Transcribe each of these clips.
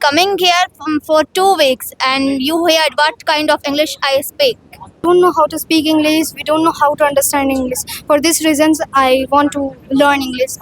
Coming here for 2 weeks and you heard what kind of English I speak. Don't know how to speak English. We don't know how to understand English. For these reasons, I want to learn English.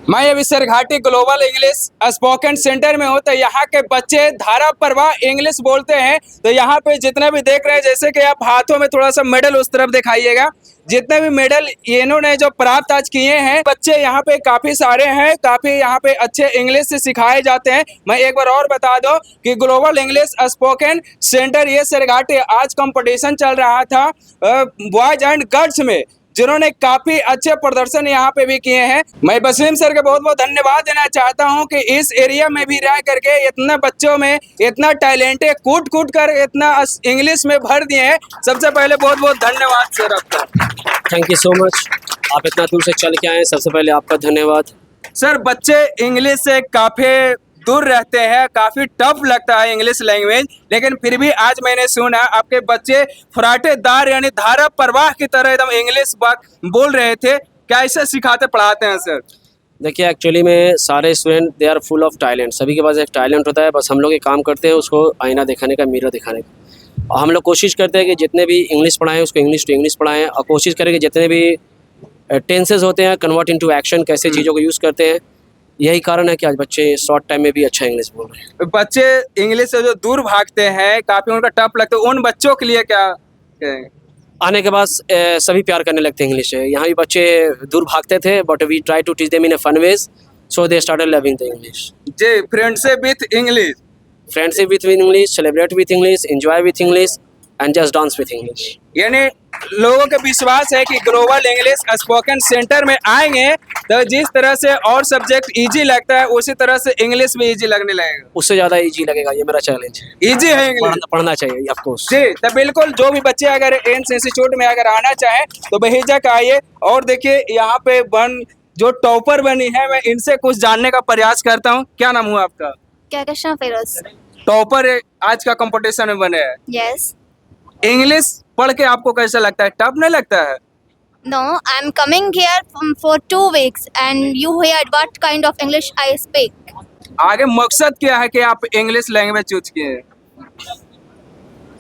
मैं अभी सरघाटी global English spoken centre में हूँ। तो यहाँ के बच्चे धारा प्रवाह इंग्लिश बोलते हैं। तो यहाँ पे जितने भी देख रहे हैं, जैसे कि आप हाथों में थोड़ा सा मेडल उस तरफ दिखाइएगा, जितने भी मेडल इन्होंने जो प्राप्त आज किए हैं, बच्चे यहाँ पे काफी सारे हैं। काफी यहाँ पे अच्छे इंग्लिश से सिखाए जाते हैं। मैं एक बार और बता दो कि ग्लोबल इंग्लिश स्पोकन सेंटर ये सरघाटी आज कंपटीशन चल रहा था बॉयज एंड गर्ल्स में, जिन्होंने काफी अच्छे प्रदर्शन यहाँ पे भी किए हैं। मैं वसीम सर के बहुत बहुत धन्यवाद देना चाहता हूँ कि इस एरिया में भी रह करके इतने बच्चों में इतना टैलेंट है, कूट कूट कर इतना इंग्लिश में भर दिए हैं। सबसे पहले बहुत बहुत धन्यवाद सर आपका। Thank you so much. आप इतना दूर से चल के आए, सबसे पहले आपका धन्यवाद। सर, बच्चे इंग्लिश से काफी दूर रहते हैं, काफी टफ लगता है इंग्लिश लैंग्वेज, लेकिन फिर भी आज मैंने सुना आपके बच्चे फराटेदार यानी धारा प्रवाह की तरह एकदम इंग्लिश बोल रहे थे। क्या ऐसे सिखाते पढ़ाते हैं सर? देखिए, एक्चुअली में सारे student they are full of talent. सभी के पास एक टैलेंट होता है, बस हम लोग एक काम करते हैं उसको आईना दिखाने का, मिरर दिखाने का। और हम लोग कोशिश करते हैं कि जितने भी इंग्लिश पढ़ाएं उसको इंग्लिश टू इंग्लिश पढ़ाएं, और कोशिश करें कि जितने भी टेंसेज होते हैं कन्वर्ट इनटू एक्शन, कैसे चीज़ों को यूज़ करते हैं। यही कारण है कि आज बच्चे शॉर्ट टाइम में भी अच्छा इंग्लिश बोल रहे हैं। बच्चे इंग्लिश से जो दूर भागते हैं, काफी उनका टफ लगता है, उन बच्चों के लिए क्या कहेंगे? आने के बाद सभी प्यार करने लगते हैं इंग्लिश से। यहाँ भी बच्चे दूर भागते थे, but we try to teach them in a fun ways, so they started loving the English. जी, friendship with English, friendship with English, celebrate with English, enjoy with English and just dance with English. यानी लोगों का विश्वास है कि global English spoken centre में आएंगे तो जिस तरह से और सब्जेक्ट इजी लगता है उसी तरह से इंग्लिश भी इजी लगने लगेगा, उससे ज़्यादा इजी लगेगा। ये मेरा चैलेंज है। इजी है इंग्लिश, पढ़ना चाहिए ऑफ कोर्स। जी, तो बिल्कुल जो भी बच्चे अगर एम्स इंस्टीट्यूट में अगर आना चाहें तो बेहिचक आइए। और देखिए यहाँ पे जो टॉपर बनी है, मैं इनसे कुछ जानने का प्रयास करता हूँ। क्या नाम हुआ आपका? क्या कहना फिरोज? टॉपर आज का कंपटीशन में बने हैं। Yes. इंग्लिश पढ़ के आपको कैसा लगता है? टफ नहीं लगता है? No, I'm coming here for 2 weeks and you heard what kind of English I speak. आगे मकसद क्या है कि आप इंग्लिश लैंग्वेज चूज किए?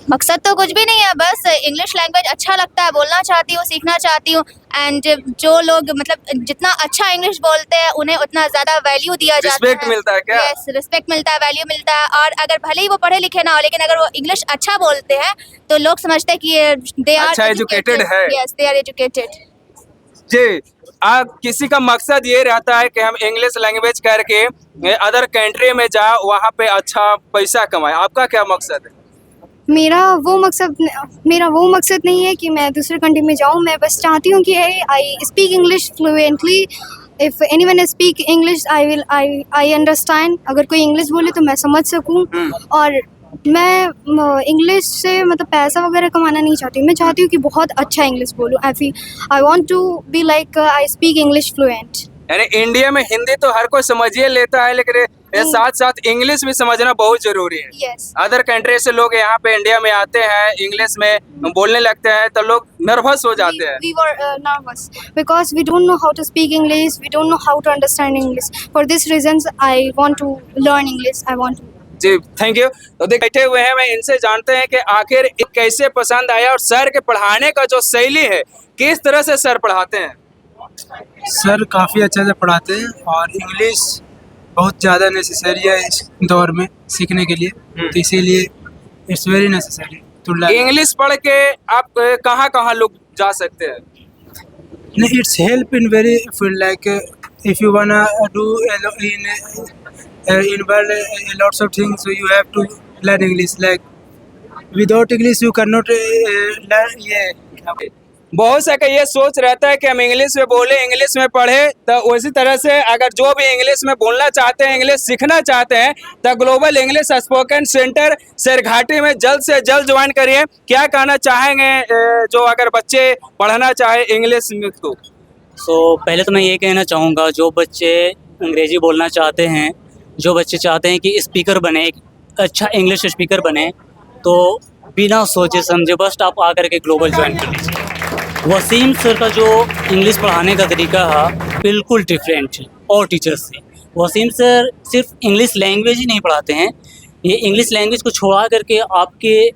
मकसद तो कुछ भी नहीं है, बस इंग्लिश लैंग्वेज अच्छा लगता है, बोलना चाहती हूँ, सीखना चाहती हूँ। एंड जो लोग मतलब जितना अच्छा इंग्लिश बोलते हैं उन्हें उतना ज़्यादा वैल्यू दिया जाता है। रिस्पेक्ट मिलता है क्या? यस, रिस्पेक्ट मिलता है, वैल्यू मिलता है। और अगर भले ही वो पढ़े लिखे ना हो, लेकिन अगर वो इंग्लिश अच्छा बोलते हैं तो लोग समझते हैं कि दे आर अच्छा एजुकेटेड है। Yes, they are educated. जी, आप किसी का मकसद ये रहता है कि हम इंग्लिश लैंग्वेज करके अदर कंट्री में जाए, वहाँ पे अच्छा पैसा कमाए। आपका क्या मकसद है? मेरा वो मकसद नहीं है कि मैं दूसरे कंट्री में जाऊँ। मैं बस चाहती हूँ कि आई speak English fluently. If anyone speak English I understand. अगर कोई इंग्लिश बोले तो मैं समझ सकूँ। और मैं इंग्लिश से मतलब पैसा वगैरह कमाना नहीं चाहती। मैं चाहती हूँ कि बहुत अच्छा इंग्लिश बोलूँ। I want to be like I speak English fluent. यानी इंडिया में हिंदी तो हर कोई समझिए लेता है, लेकिन साथ साथ इंग्लिश भी समझना बहुत जरूरी है। यस। अदर कंट्री से लोग यहाँ पे इंडिया में आते हैं, इंग्लिश में बोलने लगते हैं तो लोग नर्वस हो जाते हैं। We were nervous because we don't know how to speak English. We don't know how to understand English. For these reasons, I want to learn English. I want to. जी, थैंक यू। तो देख बैठे हुए हैं, मैं इनसे जानते हैं कि आखिर कैसे पसंद आया और सर के पढ़ाने का जो शैली है, किस तरह से सर पढ़ाते हैं? सर काफ़ी अच्छा से पढ़ाते हैं और इंग्लिश बहुत ज़्यादा नेसेसरी है इस दौर में सीखने के लिए। तो इसीलिए it's very necessary to learn English पढ़ के आप कहाँ लोग जा सकते हैं? It's help in very field like if you wanna do in world lots of things, so you have to learn English. Like without English you cannot learn ये। बहुत सा का ये सोच रहता है कि हम इंग्लिश में बोले, इंग्लिश में पढ़े। तो उसी तरह से अगर जो भी इंग्लिश में बोलना चाहते हैं, इंग्लिश सीखना चाहते हैं, तो ग्लोबल इंग्लिश स्पोकन सेंटर सरघाटी में जल्द से जल्द ज्वाइन करिए। क्या कहना चाहेंगे जो अगर बच्चे पढ़ना चाहे इंग्लिश में? तो पहले तो मैं ये कहना चाहूँगा, जो बच्चे अंग्रेजी बोलना चाहते हैं, जो बच्चे चाहते हैं कि स्पीकर बने, एक अच्छा इंग्लिश स्पीकर बने, तो बिना सोचे समझे बस आप आकर के ग्लोबल ज्वाइन कर लीजिए। वसीम सर का जो इंग्लिश पढ़ाने का तरीका है बिल्कुल डिफरेंट है और टीचर्स से। वसीम सर सिर्फ इंग्लिश लैंग्वेज ही नहीं पढ़ाते हैं, ये इंग्लिश लैंग्वेज को छोड़ा करके आपके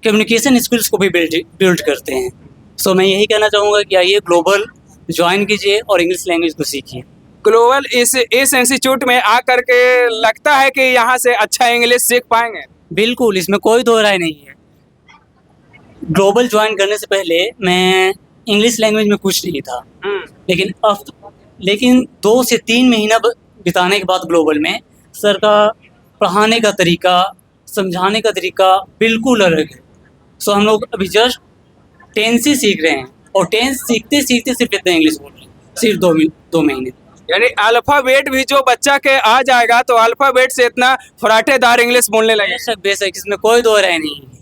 कम्युनिकेशन स्किल्स को भी बिल्ड करते हैं। सो मैं यही कहना चाहूँगा कि आइए ग्लोबल ज्वाइन कीजिए और इंग्लिश लैंग्वेज को सीखिए। ग्लोबल इस इंस्टीट्यूट में आकर के लगता है कि यहाँ से अच्छा इंग्लिश सीख पाएंगे। बिल्कुल, इसमें कोई दो राय नहीं है। ग्लोबल ज्वाइन करने से पहले मैं इंग्लिश लैंग्वेज में कुछ नहीं था, लेकिन 2 से 3 महीना बिताने के बाद ग्लोबल में सर का पढ़ाने का तरीका, समझाने का तरीका बिल्कुल अलग है। सो हम लोग अभी जस्ट टेंस ही सीख रहे हैं और टेंस सीखते सीखते सिर्फ इतना इंग्लिश बोल रहे हैं, सिर्फ 2 महीने। यानी अल्फ़ाबेट भी जो बच्चा के आ जाएगा तो अल्फ़ाबेट से इतना फराटेदार इंग्लिश बोलने लगे। बेशक इसमें कोई दो राय नहीं है,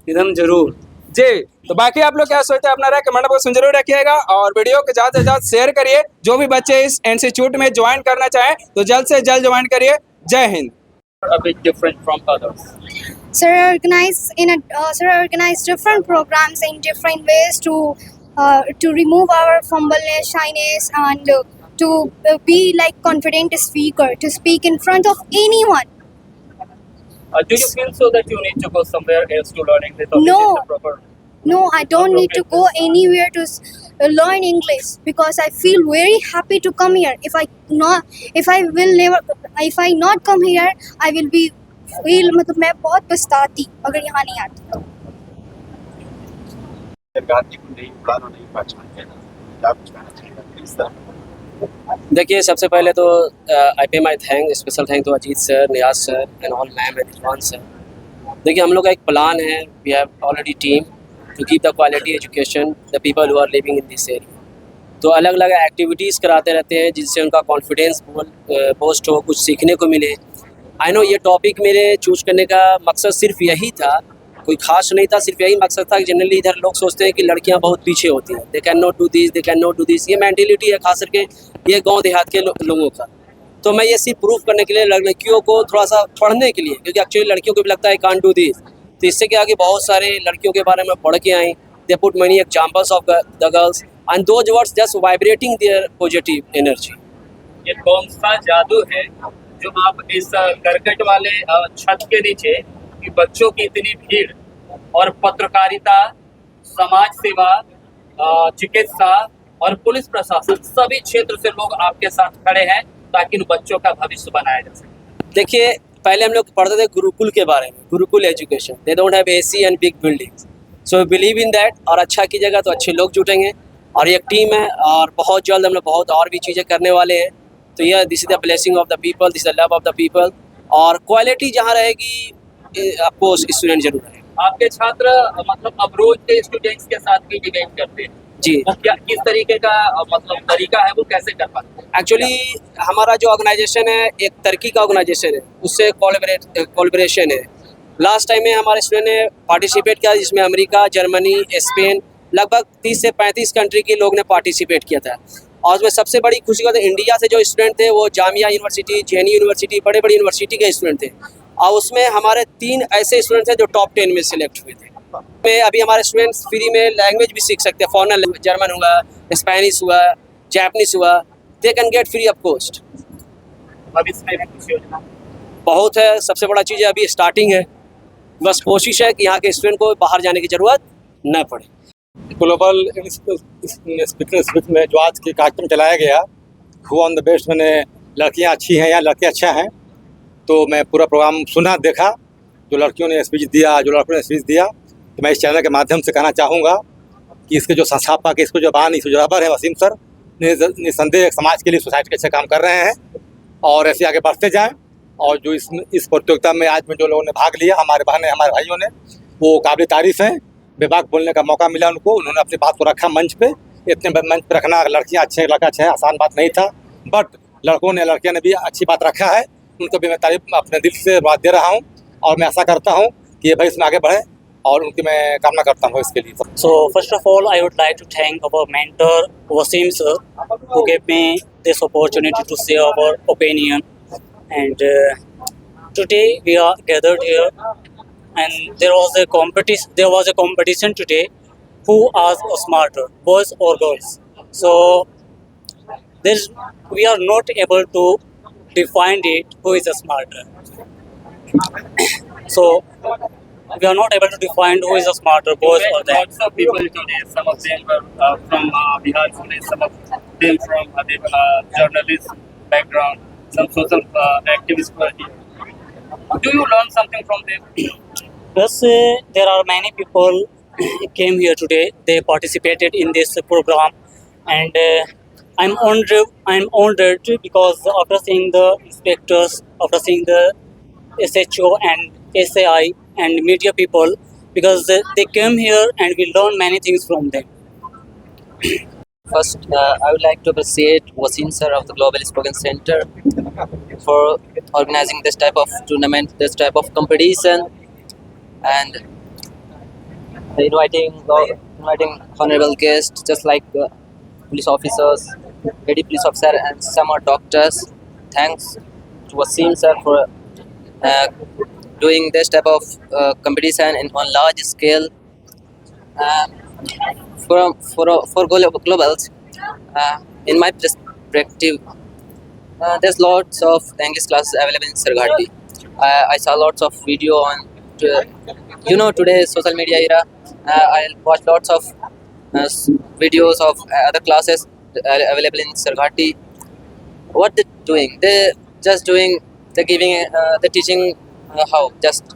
एकदम जरूर। जी, तो बाकी आप लोग क्या सोचते हैं अपना राय कमेंट बॉक्स में जरूर रखिएगा और वीडियो को ज़्यादा से ज़्यादा शेयर करिए। जो भी बच्चे इस इंस्टीट्यूट में ज्वाइन करना चाहें तो जल्द से जल्द ज्वाइन करिए। जय Hind. A bit different from others. Sir organize different programs in different ways to remove our fumbleness, shyness, and to be like confident speaker, to speak in front of anyone. Do you feel so that you need to go somewhere else to learn English? Or No. this is the proper? No, I don't need to go anywhere to learn English because I feel very happy to come here. If I not come here, I will be feel मतलब मैं बहुत पछताती अगर यहाँ नहीं आती तो। गांधी को नहीं पुराना नहीं पहचानते ना, क्या कुछ कहना चाहिए इस तरह? देखिए, सबसे पहले तो I pay my special thank to Ajit sir, Niyaz sir and all ma'am and Rizwan sir. देखिए, हम लोग का एक प्लान है, we have already team to keep the quality education the people who are living in this area. तो अलग अलग activities कराते रहते हैं जिससे उनका कॉन्फिडेंस बूस्ट हो, कुछ सीखने को मिले। आई नो ये टॉपिक मेरे चूज करने का मकसद सिर्फ यही था, कोई खास नहीं था, सिर्फ यही मकसद था कि जनरली इधर लोग सोचते हैं कि लड़कियां बहुत पीछे होती हैं, they can not do this, they can not do this. ये मैंटेलिटी है खास करके ये गांव देहात के लोगों का। तो मैं ये सिर्फ प्रूफ करने के लिए लड़कियों को थोड़ा सा पढ़ने के लिए, क्योंकि एक्चुअली लड़कियों को भी लगता है कांट डू दिस, तो इससे क्या कि बहुत सारे लड़कियों के बारे में पढ़ के आई, they put money examples of the girls and those words just vibrating there positive energy. ये कौन सा जादू है जो आप इस करकट वाले छत के नीचे कि बच्चों की इतनी भीड़ और पत्रकारिता, समाज सेवा, चिकित्सा और पुलिस प्रशासन सभी क्षेत्र से लोग आपके साथ खड़े हैं ताकि उन बच्चों का भविष्य बनाया जा सके? देखिए, पहले हम लोग पढ़ते थे गुरुकुल के बारे में, Gurukul education, they don't have AC and big buildings, so believe in that. और अच्छा कीजिएगा तो अच्छे लोग जुटेंगे और ये एक टीम है और बहुत जल्द हम लोग बहुत और भी चीज़ें करने वाले हैं। तो यह this is the blessing of the people, this is the love of the people. और क्वालिटी जहाँ रहेगी आपको स्टूडेंट जरूर है। आपके छात्र मतलब अब्रोड के स्टूडेंट्स के साथ भी डिबेट करते हैं जी, वो क्या किस तरीके का मतलब तरीका है, वो कैसे कर पाते हैं? एक्चुअली हमारा जो ऑर्गेनाइजेशन है एक टर्की का ऑर्गेनाइजेशन है, उससे कोलैबोरेशन है। लास्ट टाइम में हमारे स्टूडेंट ने पार्टिसिपेट किया जिसमें अमेरिका, जर्मनी, स्पेन, लगभग 30 से 35 कंट्री के लोग ने पार्टिसिपेट किया था। और उसमें सबसे बड़ी खुशी का तो इंडिया से जो स्टूडेंट थे वो जामिया यूनिवर्सिटी, जेएनयू यूनिवर्सिटी, बड़े बड़ी यूनिवर्सिटी के स्टूडेंट थे और उसमें हमारे 3 ऐसे स्टूडेंट थे जो टॉप 10 में सिलेक्ट हुए थे। में अभी हमारे स्टूडेंट्स फ्री में लैंग्वेज भी सीख सकते हैं, फॉरेन लैंग्वेज, जर्मन हुआ, स्पेनिश हुआ, जापानीज हुआ, they can get free of cost. भविष्य में भी कुछ योजना बहुत है, सबसे बड़ा चीज़ है अभी स्टार्टिंग है, बस कोशिश है कि यहाँ के स्टूडेंट को बाहर जाने की ज़रूरत न पड़े। ग्लोबल स्पीकिंग में जो आज के कार्यक्रम चलाया गया, हु ऑन द बेस्ट, मैंने लड़कियां अच्छी हैं या लड़के अच्छा हैं, तो मैं पूरा प्रोग्राम सुना, देखा। जो लड़कियों ने स्पीच दिया, जो लड़कों ने स्पीच दिया, तो मैं इस चैनल के माध्यम से कहना चाहूँगा कि इसके जो संस्थापक, इसको जो बानी सुजराबर है वसीम सर, निसंदेह समाज के लिए, सोसाइटी के अच्छे काम कर रहे हैं और ऐसे आगे बढ़ते जाएं। और जो इस प्रतियोगिता में आज में जो लोगों ने भाग लिया, हमारे बहनें, हमारे भाइयों ने, वो काबिल तारीफ़ हैं। बेबाक बोलने का मौका मिला उनको, उन्होंने अपनी बात को रखा मंच पे। इतने मंच पे रखना, लड़कियां अच्छे, लड़का अच्छे, आसान बात नहीं था, बट लड़कों ने, लड़कियों ने भी अच्छी बात रखा है। उनको भी मैं तारीफ अपने दिल से बात दे रहा हूँ और मैं आशा करता हूँ कि ये भाई इसमें आगे बढ़े और उनकी मैं कामना करता हूँ इसके लिए। So first of all, I would like to thank our mentor Wasim sir, who gave me this opportunity to say our opinion. And today we are gathered here, and there was a competition today. Who was smarter, boys or girls? So we are not able to define it who is smarter. So we are not able to define who is a smarter, boys or that. Lots of people today, some of them were from Bihar, today, some of them from journalist background, some social activists were here. Do you learn something from them? Plus, there are many people came here today. They participated in this program, and I'm honored. I'm honored because after seeing the inspectors, after seeing the SHO and SAI and media people, because they came here and we learned many things from them. First, I would like to appreciate Wasim sir of the Global Spoken Center for organizing this type of tournament, this type of competition, and inviting honorable guests just like police officers, lady police officer, and some are doctors. Thanks to Wasim sir for doing this type of competition on large scale. Uh, for globals, in my perspective, there's lots of English classes available in Sarghati. I saw lots of video on, today's social media era. I watch lots of videos of other classes available in Sarghati. What they're doing? They're just doing. They're giving. They're teaching how just